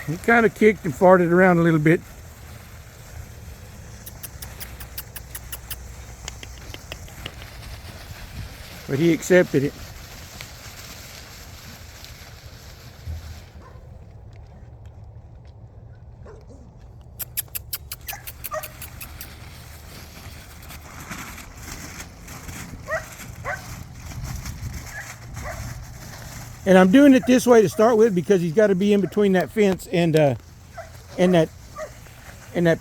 He kind of kicked and farted around a little bit. But he accepted it. And I'm doing it this way to start with because he's got to be in between that fence and that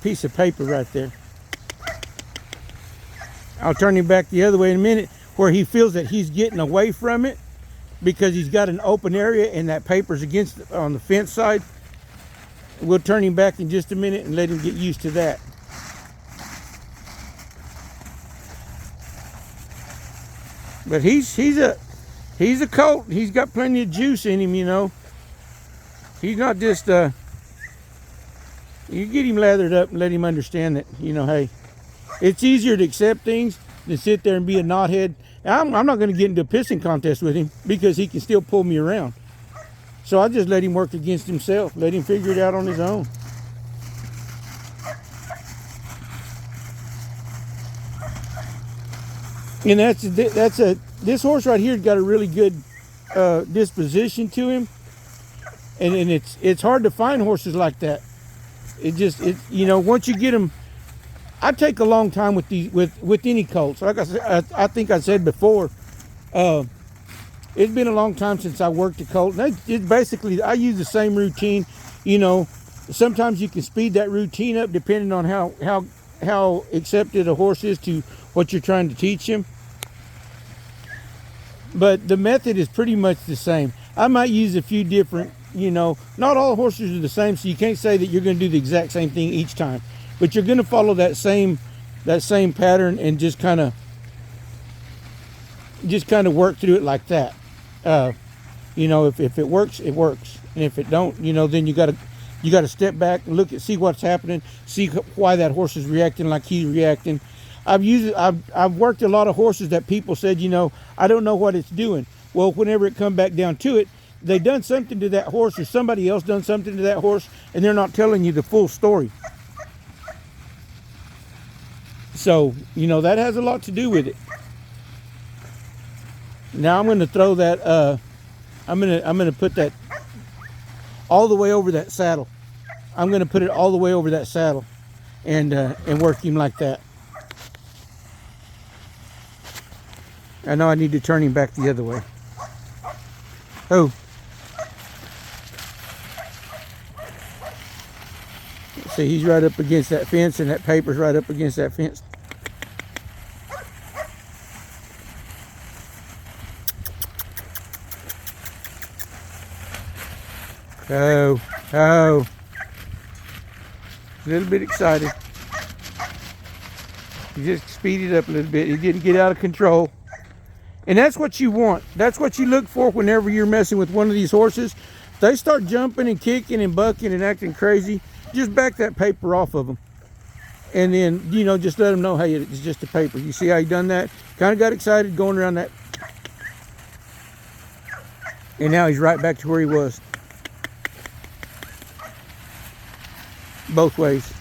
piece of paper right there. I'll turn him back the other way in a minute where he feels that he's getting away from it because he's got an open area and that paper's against on the fence side. We'll turn him back in just a minute and let him get used to that. But he's a colt. He's got plenty of juice in him, you know. He's not just you get him lathered up and let him understand that, you know, hey, it's easier to accept things than sit there and be a knothead. I'm not going to get into a pissing contest with him because he can still pull me around. So I just let him work against himself. Let him figure it out on his own. And this horse right here's got a really good disposition to him, and it's hard to find horses like that. You know, once you get them, I take a long time with any colts. Like I said, I think I said before, it's been a long time since I worked a colt. It's basically, I use the same routine. You know, sometimes you can speed that routine up depending on how accepted a horse is to what you're trying to teach him. But the method is pretty much the same. I might use a few different, you know, not all horses are the same, so you can't say that you're going to do the exact same thing each time. But you're going to follow that same pattern and just kind of work through it like that. You know, if it works, it works, and if it don't, you know, then you got to step back and see what's happening, see why that horse is reacting like he's reacting. I've worked a lot of horses that people said, you know, I don't know what it's doing. Well, whenever it come back down to it, they done something to that horse, or somebody else done something to that horse, and they're not telling you the full story. So, you know, that has a lot to do with it. Now I'm going to throw that. I'm going to put that all the way over that saddle. I'm going to put it all the way over that saddle, and work him like that. I know I need to turn him back the other way. Oh. See, he's right up against that fence, and that paper's right up against that fence. Oh. A little bit excited. He just speeded up a little bit. He didn't get out of control. And that's what you want. That's what you look for whenever you're messing with one of these horses. They start jumping and kicking and bucking and acting crazy. Just back that paper off of them. And then, you know, just let them know, hey, it's just a paper. You see how he done that? Kind of got excited going around that. And now he's right back to where he was. Both ways.